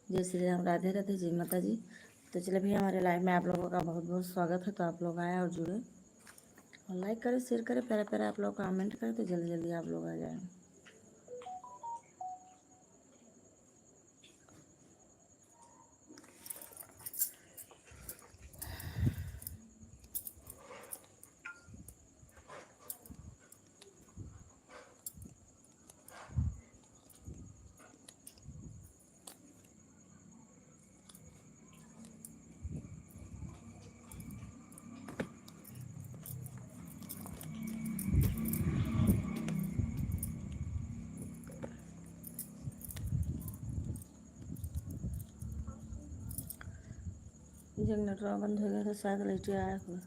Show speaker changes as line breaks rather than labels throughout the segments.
जय श्री राम, राधे राधे, जय माता जी। तो चले भैया, हमारे लाइव में आप लोगों का बहुत बहुत स्वागत है। तो आप लोग आए और जुड़े और लाइक करें, शेयर करें, प्यारे प्यारे आप लोग कमेंट करें, तो जल्दी जल्दी आप लोग आ जाएं। जनरेटर बंद हो गया तो शायद लाइट आया हुआ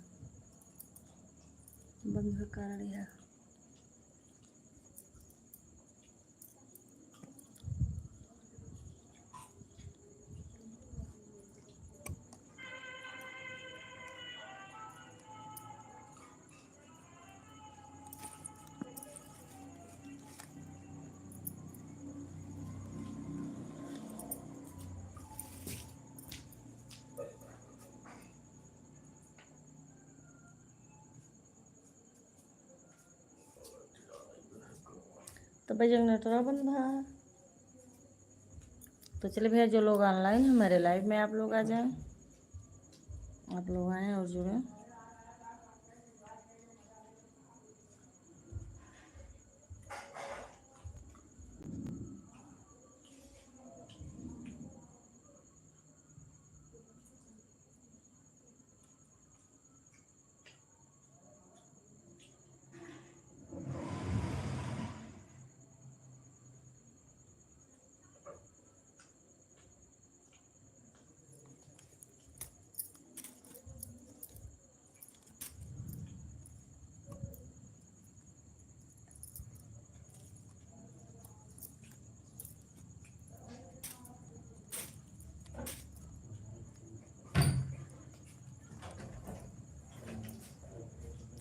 बंद हो कारण है। तो भाई जनरेटर बंद था। तो चले भैया, जो लोग ऑनलाइन हैं हमारे लाइव में आप लोग आ जाएं, आप लोग आएँ और जुड़ें।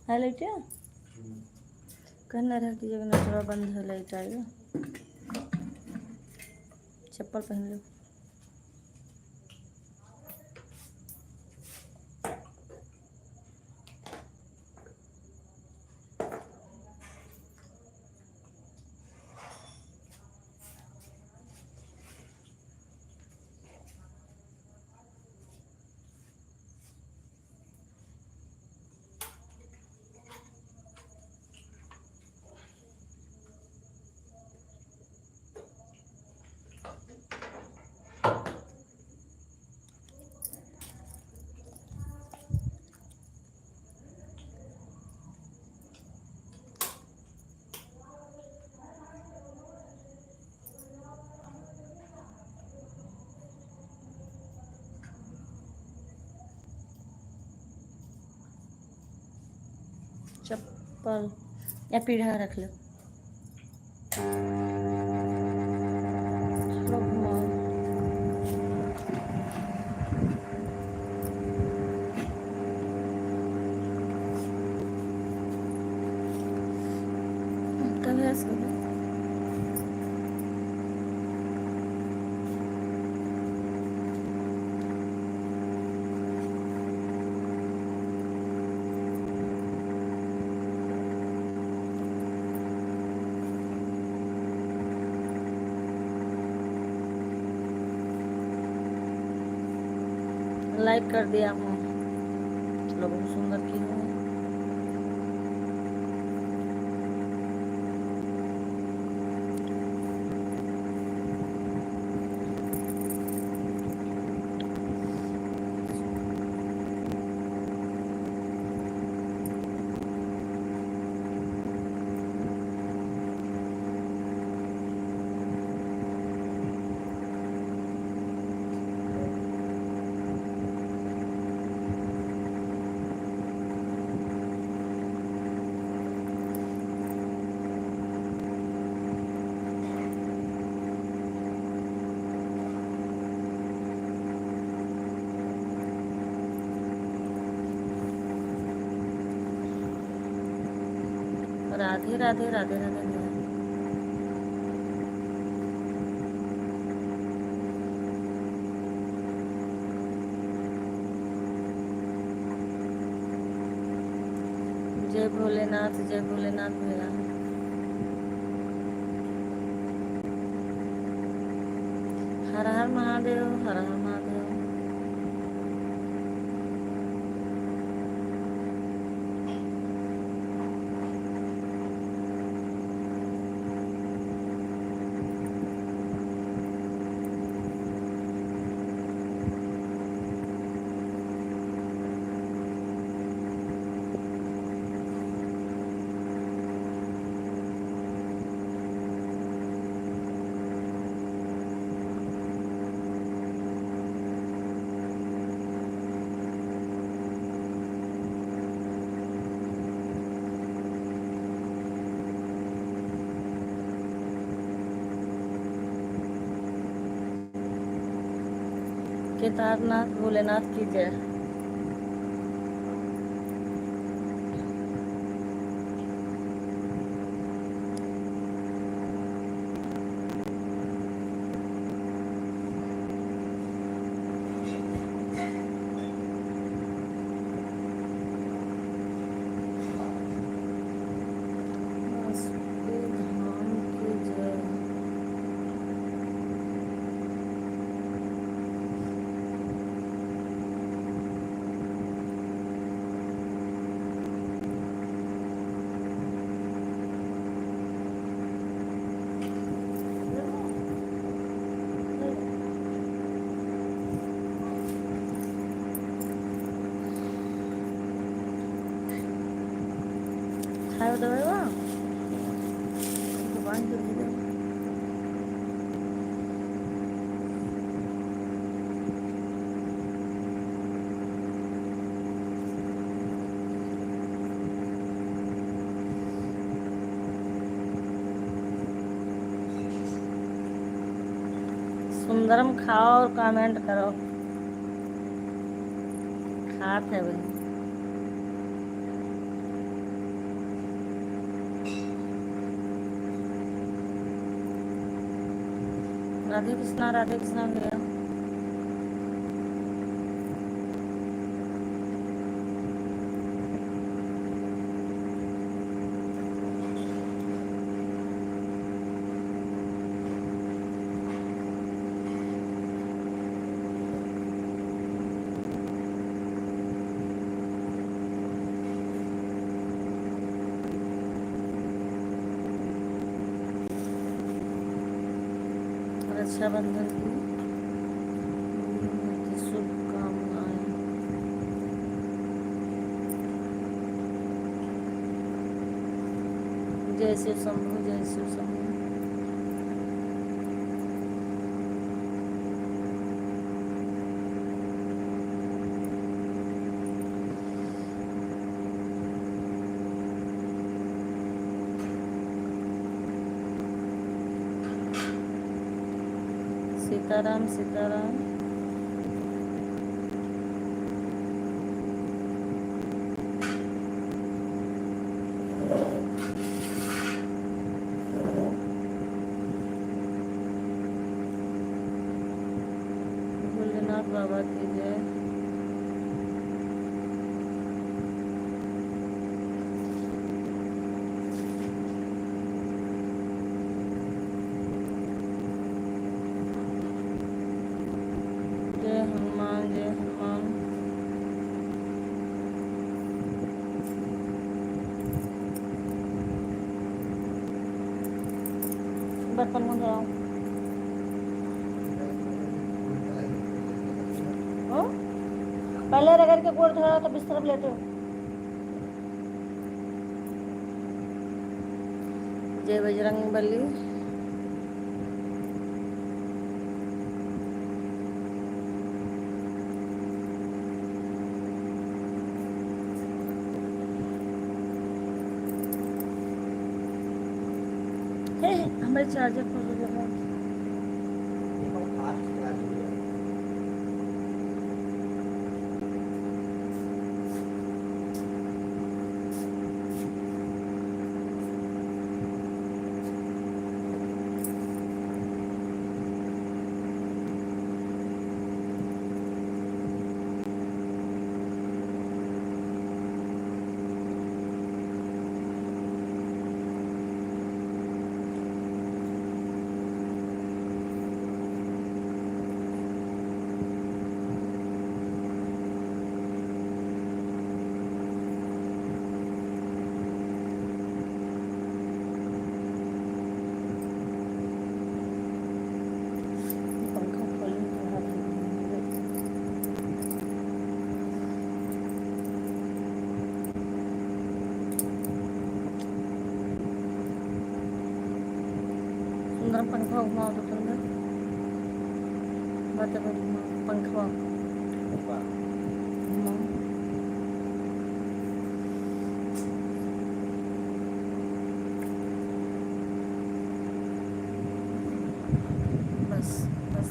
है लाइट कहना रहा कि जनरेटर बंद है, लाइट आएगा। चप्पल पहन लो। चप्पल या पीढ़ा रख लो। थोड़ा घुमाओ। कब है इसको? लाइक कर दिया हूँ, चलो बहुत सुंदर की हूँ। राधे राधे राधे राधे। भोलेनाथ, जय भोलेनाथ भैया। हर हर महादेव, हर हर महादेव। केदारनाथ भोलेनाथ की जय। धाम की जय। खायो दवाई बा भगवान के लिए। सुंदरम खाओ और कमेंट करो। खात है भाई। राधे कृष्णा, राधे कृष्णा भैया। रक्षाबंधन की शुभकामनाएं। जय शिव शंभु, जय शिव शंभु। सीताराम, सीताराम। भोलेनाथ बाबा की जय। जय हनुमान, जय हनुमान। बर्तन में जाओ। पहले रगड़ के गोड़ धरा तो बिस्तर पर लेटे हो। जय बजरंग बली। हमारे चार्जर पर अंदर पंखा घुमाओ तो अंदर बातें मत घुमाओ, पंखा घुमाओ। बस बस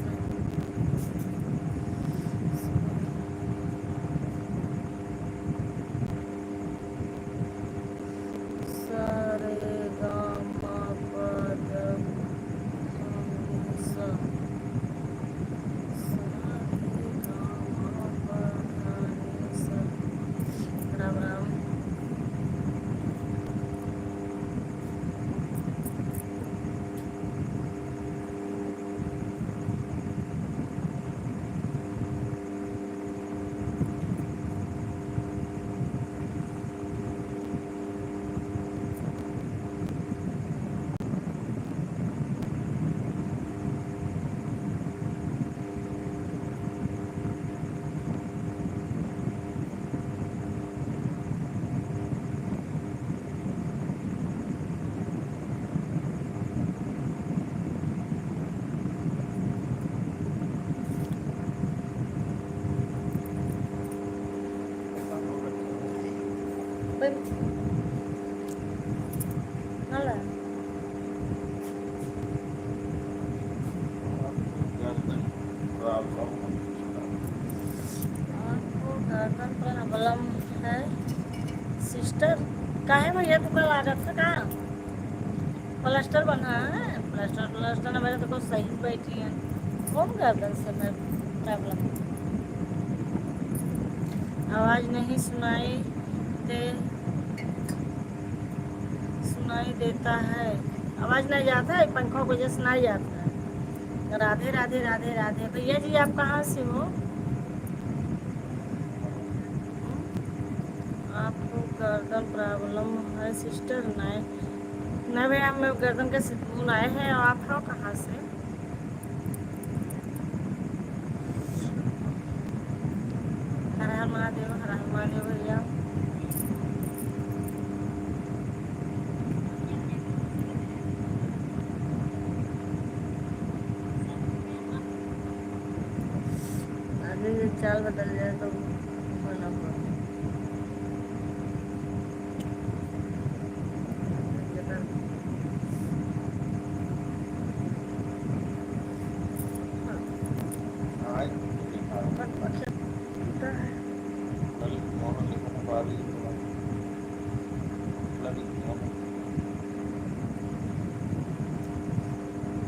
सारे गामा पद सा सारे गामा पद सा। राम राम। நல்லா आपको गर्दन प्रॉब्लम है सिस्टर? काहे भैया तू कल आ था कहाँ? प्लास्टर बना है? प्लास्टर प्लास्टर ना मेरे तो कुछ सही बैठी है। कौन गर्दन से मैं प्रॉब्लम? आवाज नहीं दे सुनाई देता है। आवाज नहीं जाता है, पंखों को जैसे सुनाई जाता है। राधे राधे राधे राधे। भैया जी आप कहाँ से हो? आपको गर्दन प्रॉब्लम है सिस्टर? नहीं नहीं भैया, मैं गर्दन के बुलाए हैं। और आप हो कहाँ से? हर हर महादेव, हर हर महादेव भैया। अभी चाल बदल जाए तो बना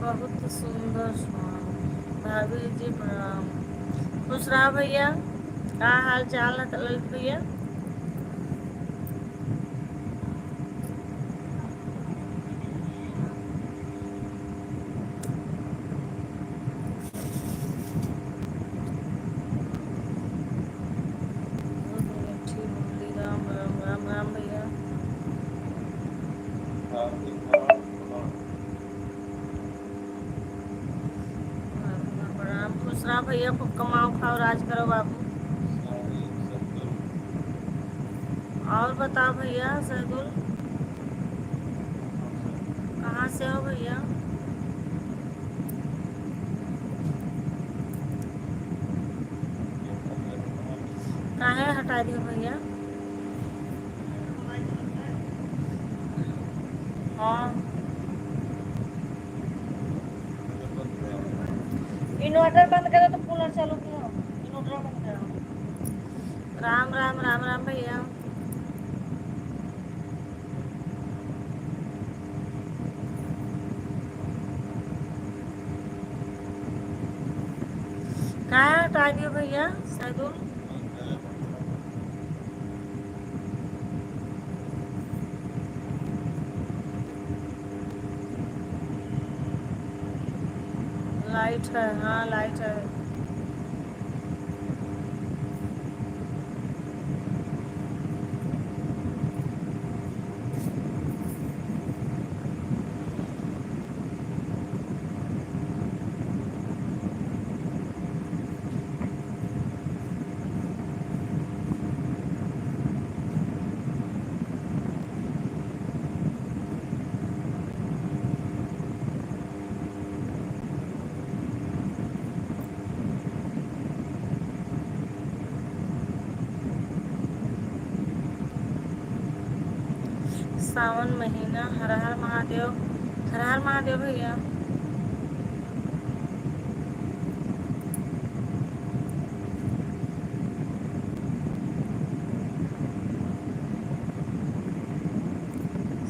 बहुत सुंदर स्वामी। भाभी जी प्रणाम। खुश रहा भैया। क्या हाल चाल है ललित भैया? मीठी बोली। राम राम राम राम भैया। प्रणाम। खुश रहा भैया, खूब कमाओ खाओ राज करो बाबू। और बताओ भैया सहदुल, कहाँ से हो भैया? काहे हटा दियो भैया? हाँ इन्वर्टर बंद करो तो कूलर चालू करो। इन्वर्टर बंद करो। राम राम राम राम भैया। कहाँ हटा दियो भैया सहदुल? लाइट है, हाँ लाइट है। सावन महीना। हर हर महादेव, हर हर महादेव भैया।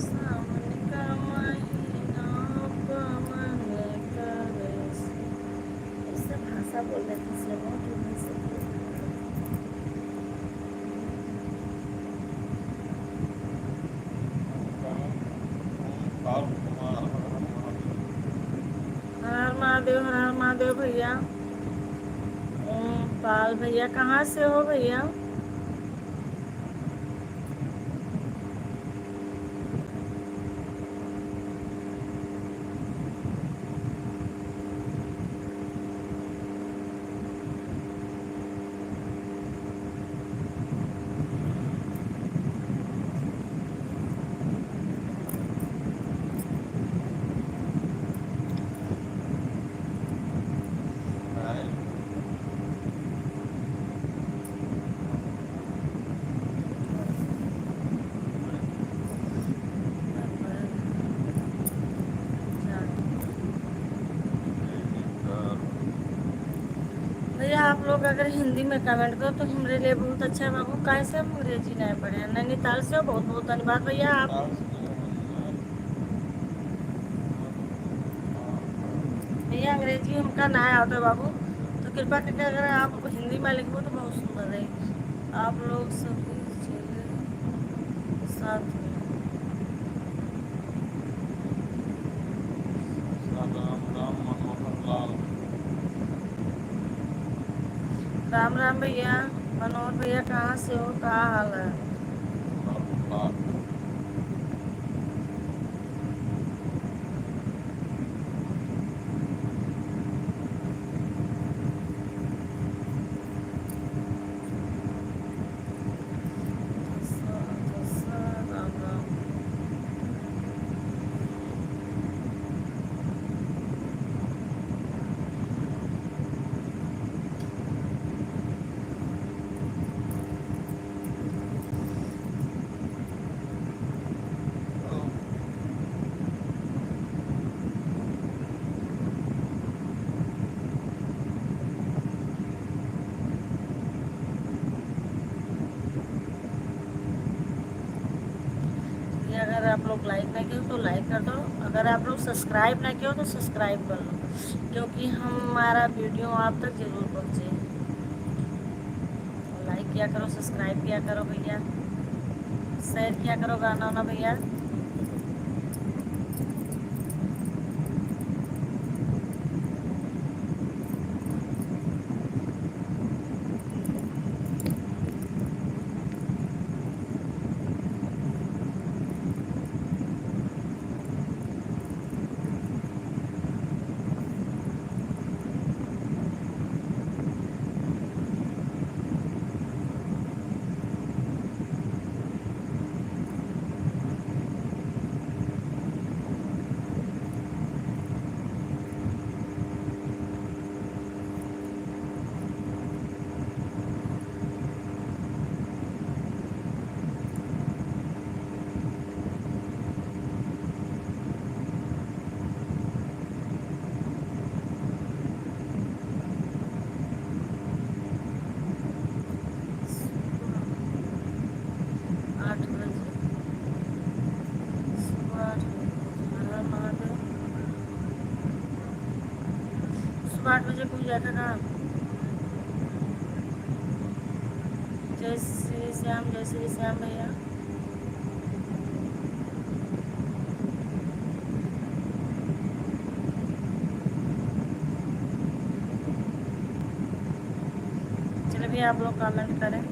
सावन का महीना पवन करे। ऐसे भाषा बोल रहे थे इसलिए बहुत दूर से। हर हर महादेव, हर हर महादेव भैया। ओम पाल भैया, कहाँ से हो भैया? भैया आप लोग अगर हिंदी में कमेंट करो तो हमारे लिए बहुत अच्छा है बाबू। कैसे हम अंग्रेजी नहीं पढ़े? नैनीताल से हो, बहुत बहुत धन्यवाद भैया। आप भैया अंग्रेजी हमका ना आता बाबू, तो कृपा करके अगर आप हिंदी में लिखो तो बहुत सुंदर रहेगी। आप लोग सभी चले साथ में। राम राम भैया। मनोहर भैया कहाँ से हो, क्या हाल है? राम राम। ये अगर आप लोग लाइक नहीं किए तो लाइक कर दो, अगर आप लोग सब्सक्राइब नहीं किए तो सब्सक्राइब कर लो, क्योंकि हमारा वीडियो आप तक जरूर पहुँचे। लाइक किया करो, सब्सक्राइब किया करो भैया, शेयर किया करो गाना वाना भैया। सुबह 8 बजे खुल जाता था। जय श्री श्याम, जय श्री श्याम भैया। चलिए भैया आप लोग कमेंट करें।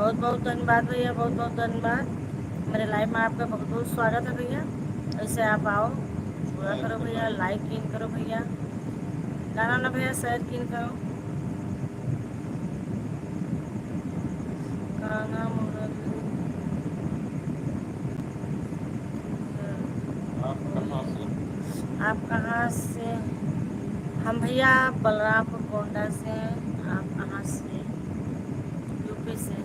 बहुत बहुत धन्यवाद भैया, बहुत बहुत धन्यवाद। मेरे लाइव में आपका बहुत बहुत स्वागत है भैया। ऐसे आप आओ, पूरा करो भैया, लाइक किन करो भैया, गाना ना भैया शेयर किन करो, गाना आप कहाँ से? हम भैया बलरामपुर गोंडा से हैं। आप कहाँ से? यूपी से।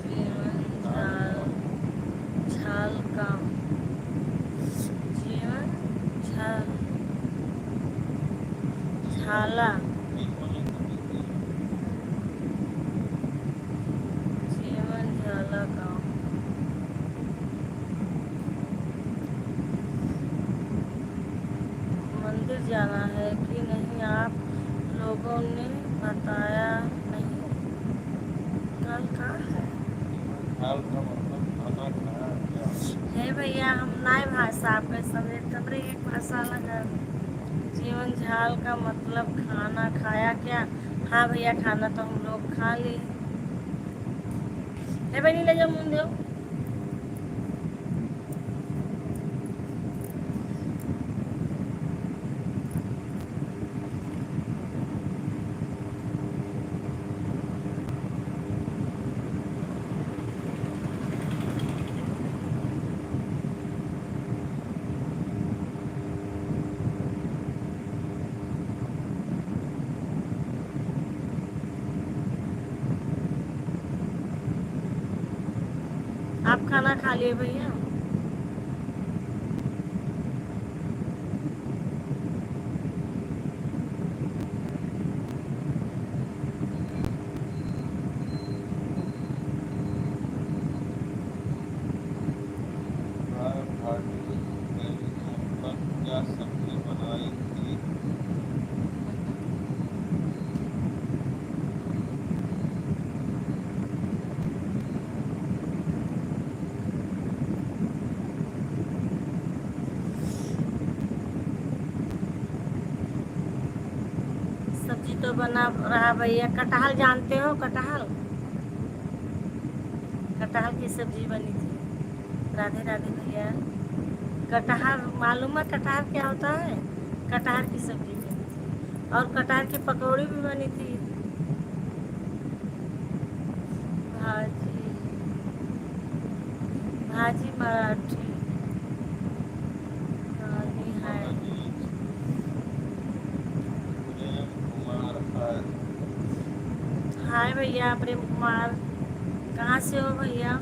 जीवन झाल का, जीवन झाला, जीवन झाला गाँव। मंदिर जाना है कि नहीं? आप लोगों ने बताया नहीं। कल कहाँ है? है भैया, हम नए भाषा आपके समझे, तमरे एक भाषा अलग है। जीवन झाल का मतलब खाना खाया क्या? हाँ भैया, खाना तो हम लोग खा लिए। है भाई, नहीं ले जाओ मुंह दो। आप खाना खा लिए भैया?
क्या सब्जी बनाई थी?
सब्जी तो बना रहा भैया। कटहल जानते हो? कटहल, कटहल की सब्जी बनी थी। राधे राधे भैया। कटहल मालूम है? कटहल क्या होता है? कटहल की सब्जी बनी थी और कटहल की पकौड़ी भी बनी थी। भाजी, भाजी मराठी, भाजी है।
प्रेम कुमार है।
हाय भैया प्रेम कुमार, कहाँ से हो भैया?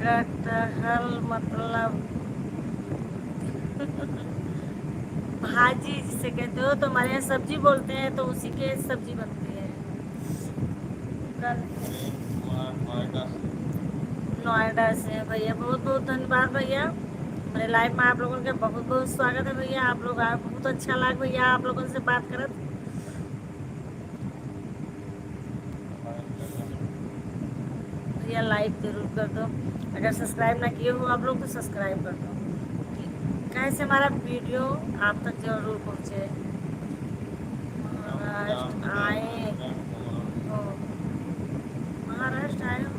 कटहल मतलब भाजी जिसे कहते हो, तो हमारे यहाँ सब्जी बोलते हैं, तो उसी के सब्जी बनती है।
प्रेम कुमार नोएडा से।
नोएडा से भैया, बहुत बहुत धन्यवाद भैया। मेरे लाइव में आप लोगों का बहुत बहुत स्वागत है भैया। आप लोग आप बहुत अच्छा लगा भैया आप लोगों से बात करत। भैया लाइक जरूर कर दो, अगर सब्सक्राइब ना किए हो आप लोग तो सब्सक्राइब कर दो, कैसे हमारा वीडियो आप तक जरूर पहुँचे। महाराष्ट्र आए हो? महाराष्ट्र आए हो?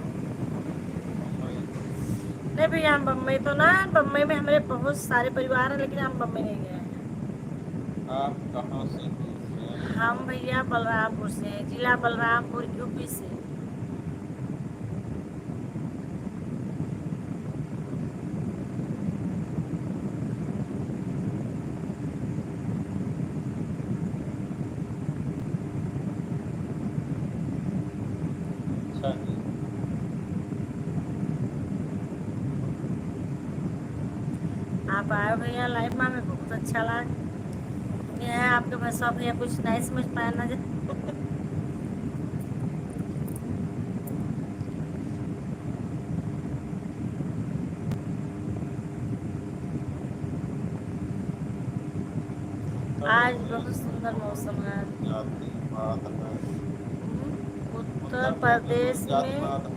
नहीं भैया, हम बम्बई तो ना, बम्बई में हमारे बहुत सारे परिवार हैं, लेकिन हम बम्बई नहीं गए हैं।
आप कहाँ से हैं?
हम भैया बलरामपुर से हैं, जिला बलरामपुर, यूपी से।
अच्छा जी।
आप आए भैया लाइव में, हमें बहुत अच्छा लगा। ये है आपके भाषा भैया, कुछ नहीं समझ पाया ना। सुंदर मौसम है।
जातिवाद है।
उत्तर प्रदेश में
जातिवाद है।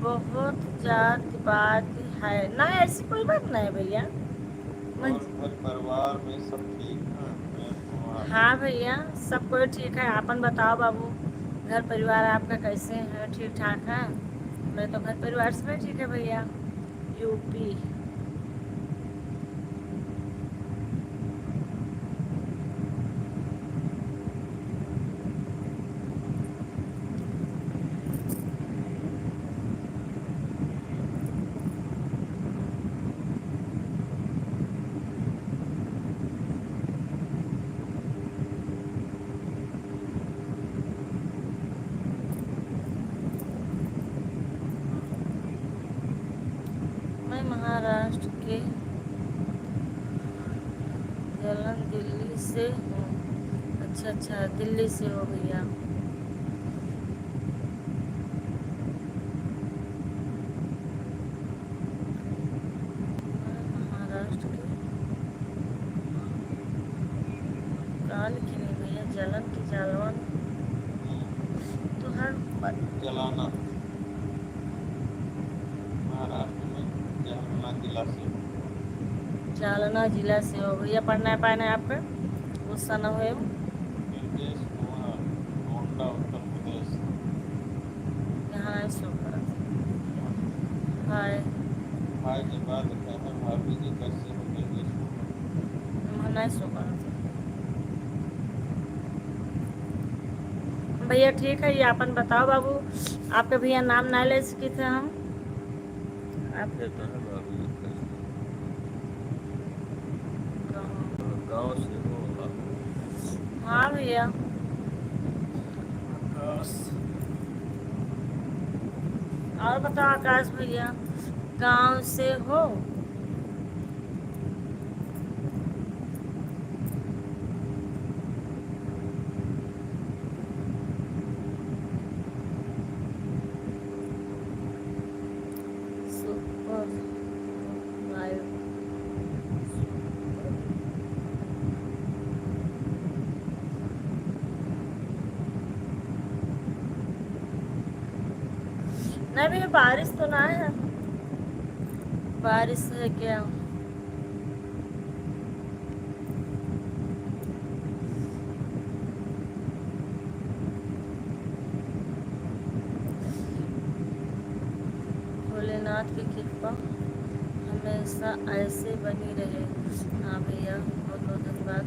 बहुत जातिवाद है ना, ऐसी कोई बात नहीं भैया।
और घर परिवार में सब ठीक है? प्रेम कुमार।
हाँ भैया, सब कोई ठीक है। आपन बताओ बाबू, घर परिवार आपका कैसे है? ठीक ठाक है? मेरे तो घर परिवार से ठीक है भैया। यूपी। मैं महाराष्ट्र के जलन दिल्ली से हूँ। अच्छा अच्छा, दिल्ली से हो भैया। मैं महाराष्ट्र के काल की नहीं भैया, जलन की जालवन तो हर
जलाना महाराष्ट्र में जालना जिला से।
जालना जिला से हो भैया। पढ़ना है पाना है आपका, गुस्सा न हो।
निर्देश कुमार, गोंडा उत्तर प्रदेश।
यहाँ है सो हाय।
भाई की बात कहते हैं, भाभी जी कैसे हो? निर्देश कुमार।
नहीं सो भैया ठीक है। ये अपन बताओ बाबू, आपके भैया नाम ना ले सके थे हम।
आपके तो है भाभी जी कैसे? गाँव से हो आप?
हाँ भैया। और बताओ आकाश भैया, गांव से हो? Super live. नहीं भैया, बारिश तो ना है। बारिश है क्या? भोलेनाथ की कृपा हमेशा ऐसे बनी रहे। हाँ भैया, बहुत बहुत धन्यवाद।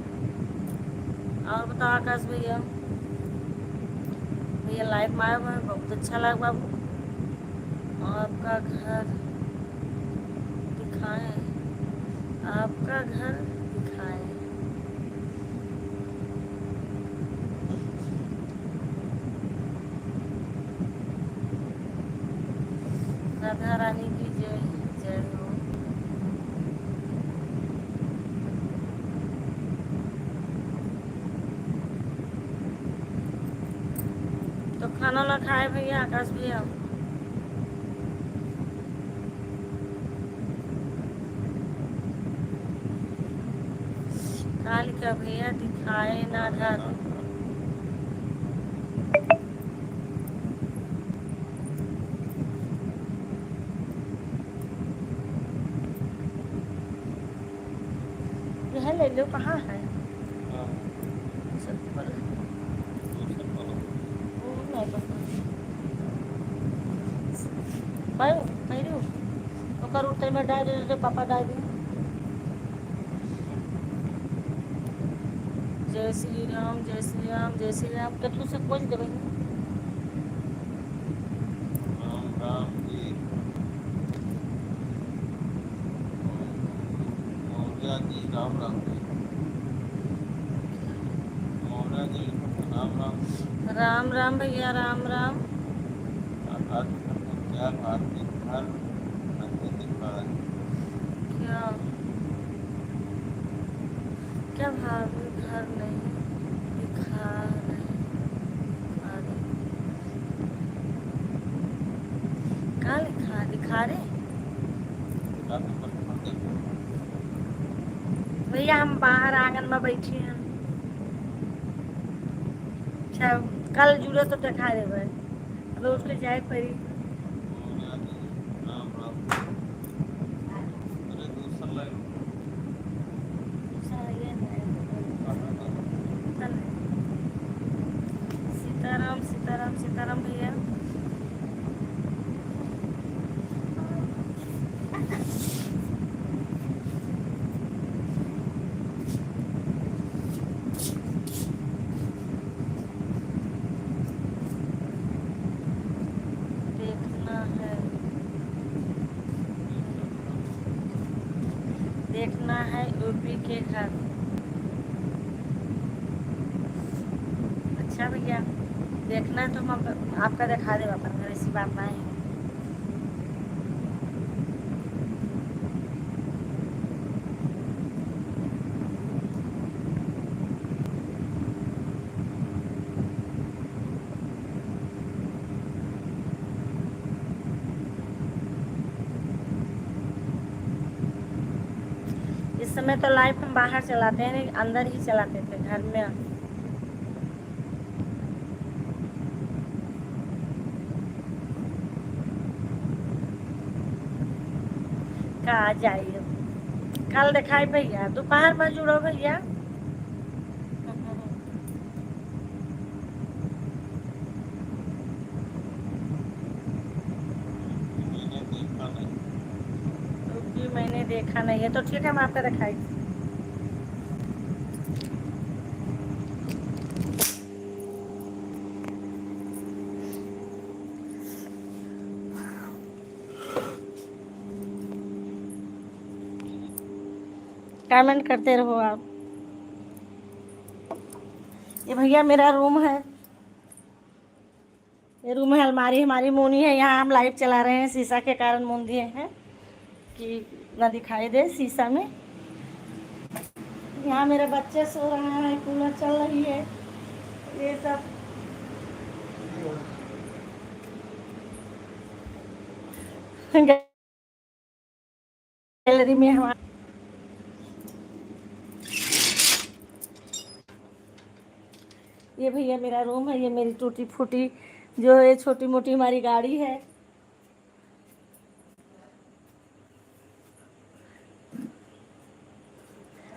और बताओ आकाश भैया, भैया लाइव में आया हुआ है, बहुत अच्छा लगा बाबू। आपका घर दिखाएं, आपका घर दिखाएं। राधा रानी की जय जय हो। तो खाना ना खाए भैया आकाश भैया? काल का भैया दिखाए ना धर। यह ले लो, कहाँ है? चप्पल वो नहीं पता। पैरू ओकर उतर में डाल दे, पापा डाल दे। जय श्री राम, जय श्री राम, जय श्री राम। कतू से खोज देवे।
राम राम जी। मौर्या जी राम राम जी। मौर्या जी राम राम।
राम राम भैया, राम राम।
आज क्या भारती घर नहीं दिखा है?
क्या क्या भाभी घर नहीं दिखा रहे? कहाँ लिखा दिखा रहे?
रात पर पढ़ते
भैया हम बाहर आंगन में बैठे हैं। अच्छा कल जुड़े तो देखा देबै अब उठ के जाए पड़ी
राम राम अरे दूसरा लाइन
सीताराम सीताराम सीताराम भैया देखना है देखना है यूपी के घर अच्छा भैया देखना है तो हम आपका दिखा देगा अपन घर ऐसी बात नहीं है इस समय तो लाइव हम बाहर चलाते हैं नहीं अंदर ही चलाते थे घर में कहा जाइए कल दिखाई भैया दोपहर में जुड़ो भैया
मैंने देखा नहीं
क्योंकि मैंने देखा नहीं है तो ठीक है हम आपका दिखाई कमेंट करते रहो आप ये भैया मेरा रूम है ये रूम है अलमारी हमारी मोनी है यहाँ हम लाइट चला रहे हैं शीशा के कारण मोन दिए हैं कि ना दिखाई दे शीशा में यहाँ मेरे बच्चे सो रहा है कूलर चल रही है ये सब गैलरी में हमारा ये भैया मेरा रूम है ये मेरी टूटी फूटी जो है छोटी मोटी हमारी गाड़ी है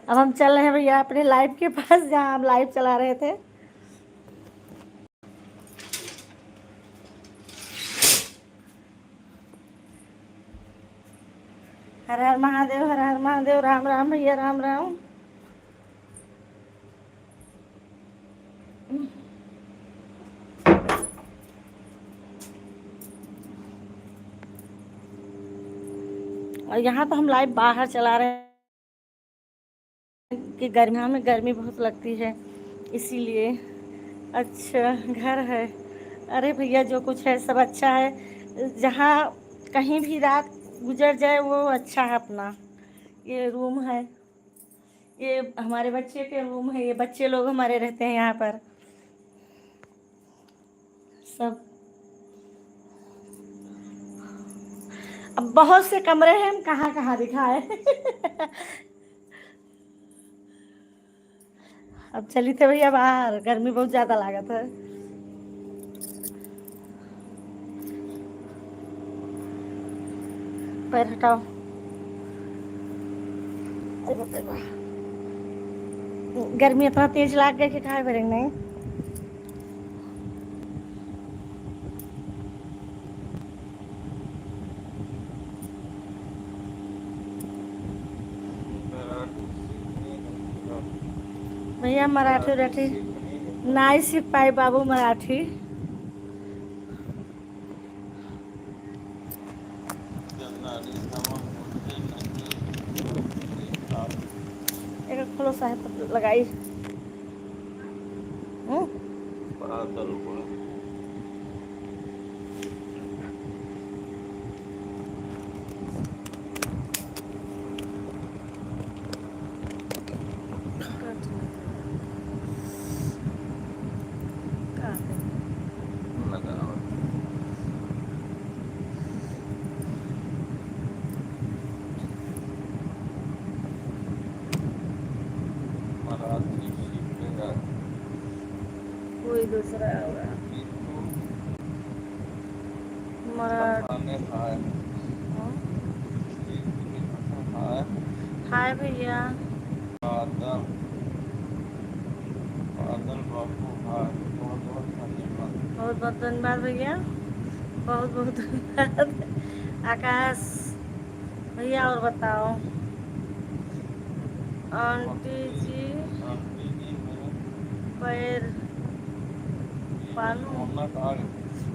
अब हम चल रहे हैं भैया अपने लाइव के पास जहाँ हम लाइव चला रहे थे हर हर महादेव हर हर महादेव राम राम भैया राम राम और यहाँ तो हम लाइव बाहर चला रहे हैं कि गर्मियों में गर्मी बहुत लगती है इसीलिए अच्छा घर है अरे भैया जो कुछ है सब अच्छा है जहाँ कहीं भी रात गुजर जाए वो अच्छा है अपना ये रूम है ये हमारे बच्चे के रूम है ये बच्चे लोग हमारे रहते हैं यहाँ पर सब अब बहुत से कमरे हैं हम कहाँ कहाँ दिखाए अब चली थे भैया बाहर गर्मी बहुत ज़्यादा लागत है पैर हटाओ गर्मी इतना तेज लाग गई कि खाए भरेंगे नहीं भैया मराठी उराठी नहीं सीख पाए बाबू मराठी एक खोलो साहब लगाई कोई रहा होगा।
बिट्टू
मराठी।
पठाने हाय। बिट्टू लिखा था हाय।
हाय भैया।
बादल बादल बाबू हाय, बहुत बहुत धन्यवाद।
बहुत बहुत धन्यवाद भैया, बहुत बहुत धन्यवाद। आकाश भैया और बताओ। आंटी जी
आंटी जी मैं
पैर
ये
पानू
होना कार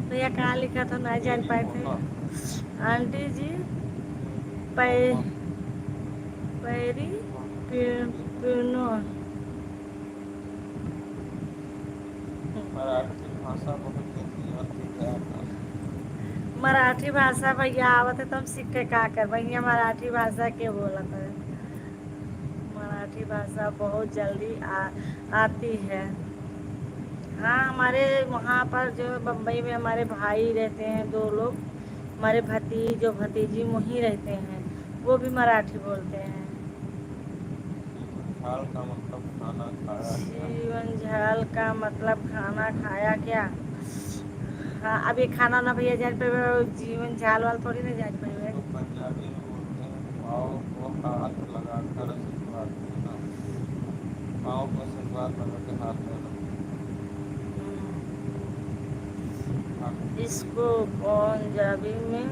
भैया कहाँ लिखा था नहीं जान
तेरी
पाए थे।
होना
आंटी जी पै
होना
पैरी पिनो।
मराठी भाषा बहुत जल्दी आती है आकाश।
मराठी भाषा भैया आवत है तो हम सीख के का कर भैया। मराठी भाषा के बोलत है। मराठी भाषा बहुत जल्दी आती है। हाँ हमारे वहाँ पर जो बम्बई में हमारे भाई रहते हैं 2 लोग, हमारे भतीज और भतीजी वहीं रहते हैं, वो भी मराठी बोलते हैं।
झाल का मतलब खाना खाया क्या?
जीवन झाल का मतलब खाना खाया क्या? हाँ अब ये खाना ना भैया जान पे जीवन झाल वाल थोड़ी ना जान पे।
तो पंजाबी में बोलते हैं पाँव को हाथ लगाकर आशीर्वाद देना। पाँव को आशीर्वाद लगा के हाथ देना।
इसको पंजाबी में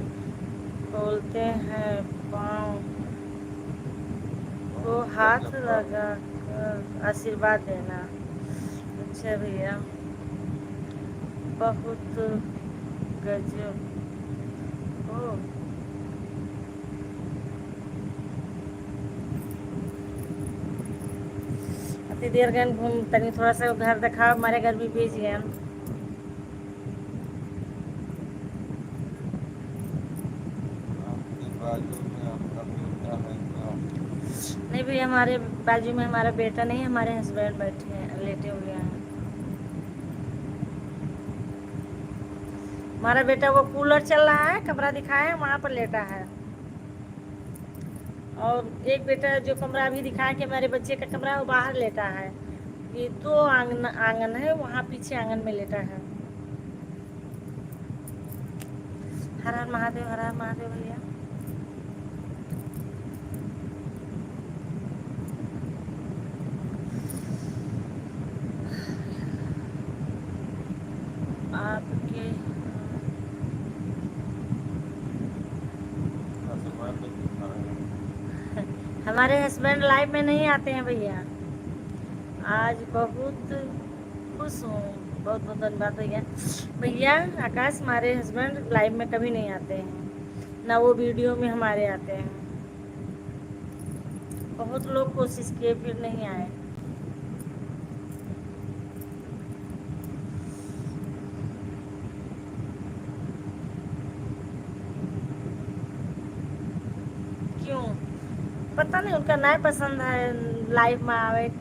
बोलते हैं पाँव को हाथ लगा कर आशीर्वाद देना। अच्छा भैया बहुत गजब ओ। अति देर गए घूम तनी थोड़ा सा घर दिखा हमारे घर भी भेज गए।
आपके बाजू में आपका बेटा है क्या?
नहीं भैया हमारे बाजू में हमारा बेटा नहीं, हमारे हस्बैंड बैठे हैं लेटे हुए हैं। हमारा बेटा वो कूलर चल रहा है कमरा दिखाया है वहाँ पर लेटा है। और एक बेटा जो कमरा अभी दिखाया कि हमारे बच्चे का कमरा है वो बाहर लेटा है। ये तो आंगन है वहाँ पीछे आंगन में लेटा है। हर हर महादेव, हर हर महादेव भैया। आपके
आशीर्वाद दिखा रहे हैं।
हमारे हस्बैंड लाइव में नहीं आते हैं भैया। आज बहुत खुश हूँ, बहुत बहुत धन्यवाद भैया। भैया आकाश हमारे हस्बैंड लाइव में कभी नहीं आते हैं, ना वो वीडियो में हमारे आते हैं। बहुत लोग कोशिश किए फिर नहीं आए। क्यों पता नहीं, उनका नहीं पसंद है लाइव में आवे।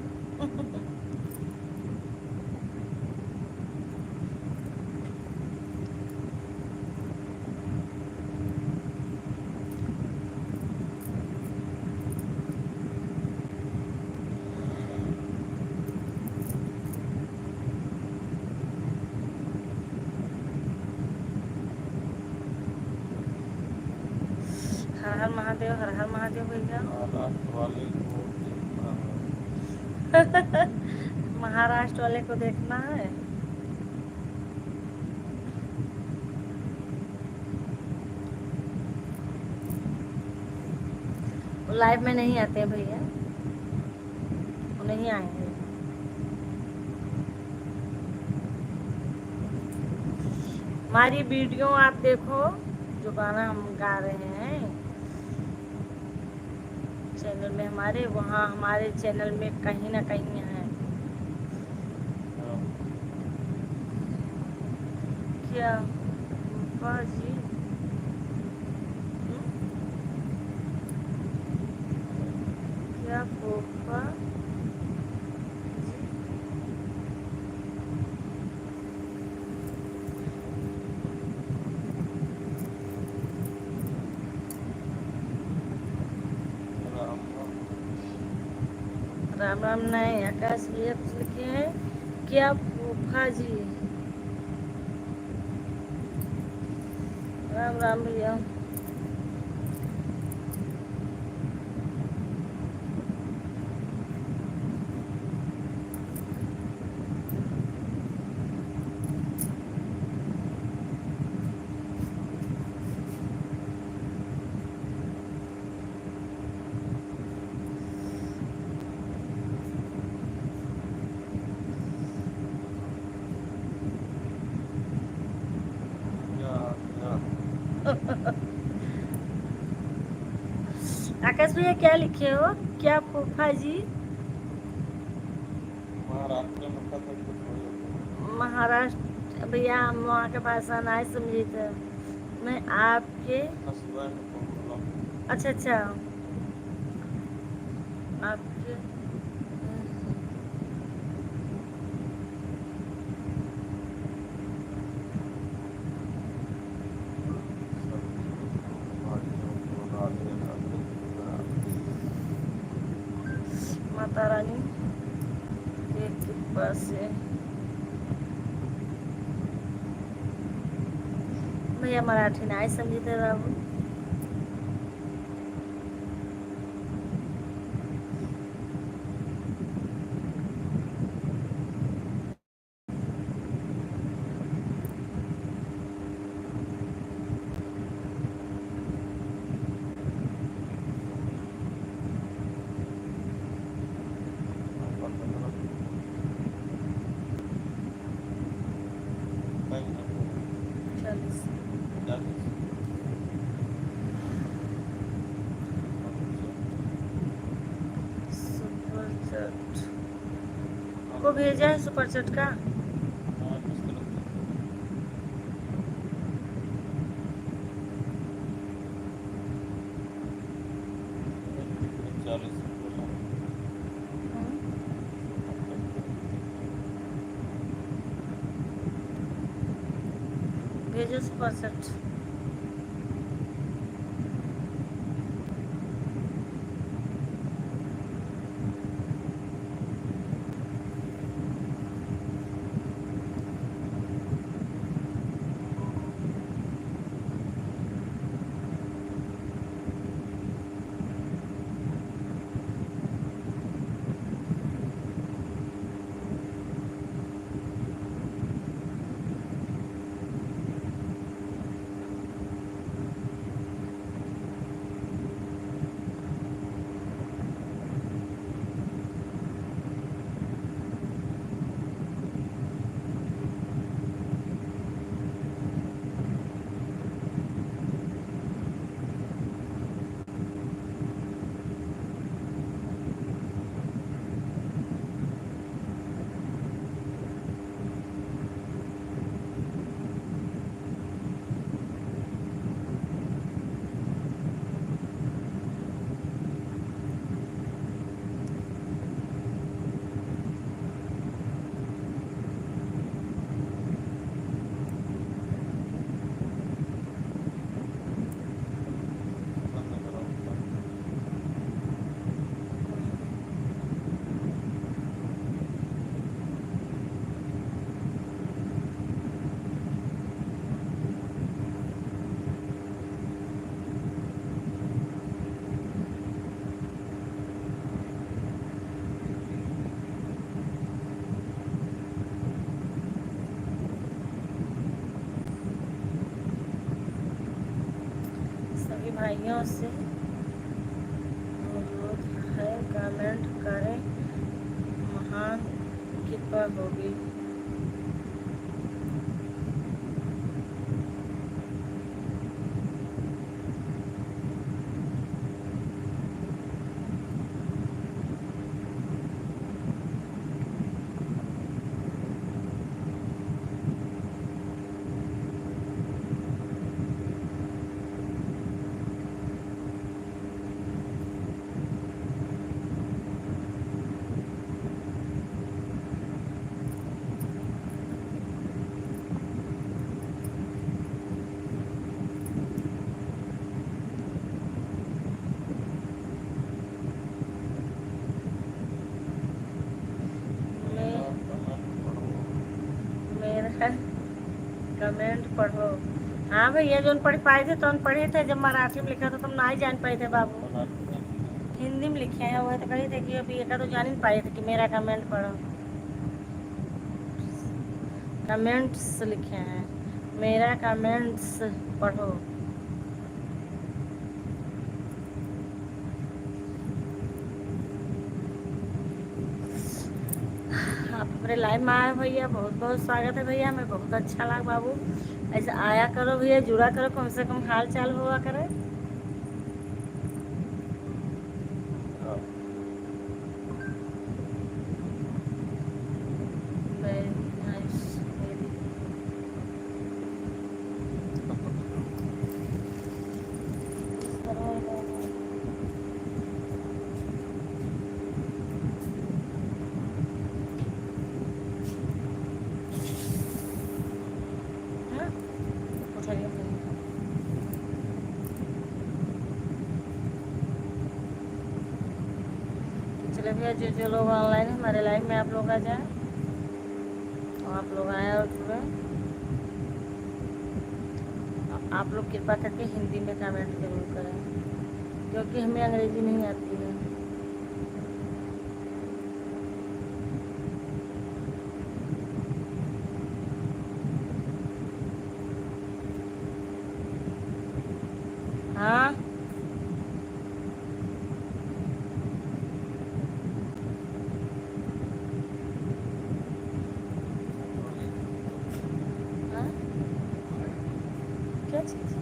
हर हर महादेव, हर हर महादेव भैया।
महाराष्ट्र वाले को देखना है।
महाराष्ट्र वाले को देखना है। वो लाइव में नहीं आते हैं भैया, वो नहीं आएंगे। हमारी वीडियो आप देखो जो गाना हम गा रहे हैं चैनल में हमारे, वहाँ हमारे चैनल में कहीं ना कहीं है। क्या बाजी? क्या फूफा राम राम नहीं, आकाश भैया कुछ लिखे हैं क्या फूफा जी? राम राम भैया।
या या
आकाश भैया क्या लिखे हो? क्या फूफा जी?
महाराष्ट्र में कथक कुछ हो जाता
महाराष्ट्र भैया, हम वहाँ के भाषा नहीं समझी थे। मैं आपके
है हसुआ में तो बोला
अच्छा अच्छा, आपके
सब्जियों भाजियों को राधे राधे
माता रानी के कृपा से भैया मराठी नहीं समझी थे बाबू। चालीस सुपर चैट को भेजा है सुपर चैट का। भेजो सुपर चैट। सभी भाइयों से अनुरोध है, कमेंट करें, महान कृपा होगी। मेरा कमेंट पढ़ो। हाँ भैया, जो पढ़ पाए थे तो पढ़े थे, जब मराठी में लिखा था तुम ना ही जान पाए थे बाबू। हिंदी में लिखे हैं, वह तो कही थे कि अभी एक तो जान ही नहीं पाए थे कि मेरा कमेंट पढ़ो। कमेंट्स लिखे हैं, मेरा कमेंट्स पढ़ो। आप हमारे लाइव में आए भैया, बहुत बहुत स्वागत है भैया, हमें बहुत अच्छा लगा बाबू। ऐसे आया करो भैया, जुड़ा करो, कम से कम हाल चाल हुआ करे। Very nice, very हाँ? उठाइए भैया। चले भैया, जो जो लोग ऑनलाइन है हमारे लाइव में, आप लोग आ जाए और आप लोग आए और जुड़े। आप लोग कृपा करके हिंदी में कमेंट जरूर करें, क्योंकि हमें अंग्रेजी नहीं आती है। हाँ हाँ, क्या चीज़?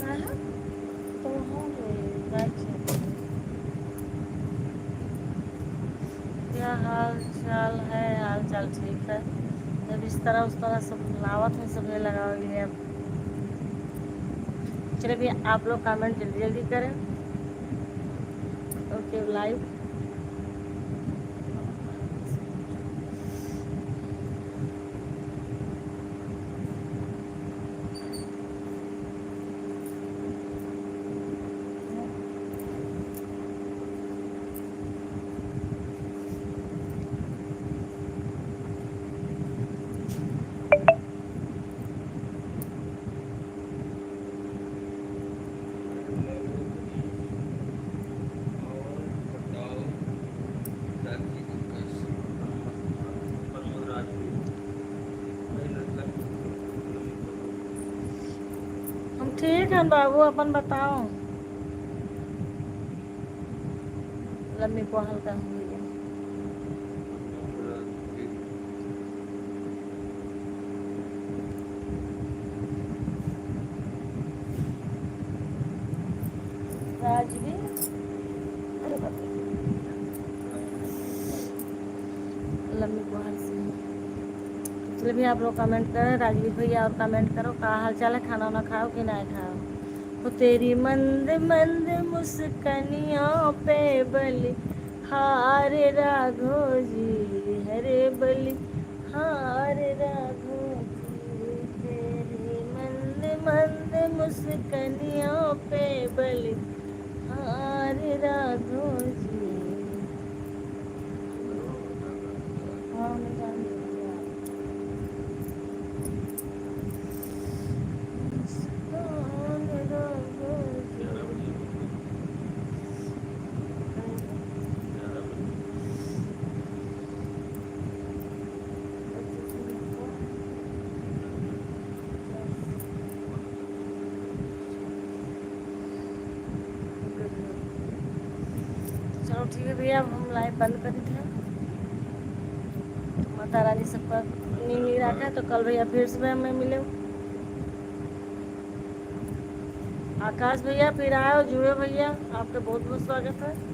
हाँ हाँ, तो हाँ राइट। क्या हाल चाल है? हाल चाल ठीक है, जब इस तरह उस तरह सब लावत में सब लगाओगे अब। चलिए भैया, आप लोग कमेंट जल्दी जल्दी करें। Okay live. हम ठीक हैं बाबू, अपन बताओ। लम्बी को हल्का हुई है। राजवीर, अरे बाप रे, लम्बी को हल से। चलिए भी आप लोग कमेंट करें, राजवीर भैया और कमेंट करो, क्या हाल चाल है, खाना वाना खाओ कि नहीं खाओ। वो तेरी मंद मंद मुस्कनियों पे बलि हार राघो जी, हरे बलि हार राघो जी, तेरी मंद मंद मुस्कनियों पे बलि हार राघो जी। हाँ, मैं जान रही हूँ। हार राघो जी। चलो ठीक है भैया, अब हम लाइव बंद कर थे। माता रानी सबका नींद रखा है, तो कल भैया फिर सुबह हमें मिले। आकाश भैया फिर आए और जुड़े भैया, आपका बहुत बहुत स्वागत है।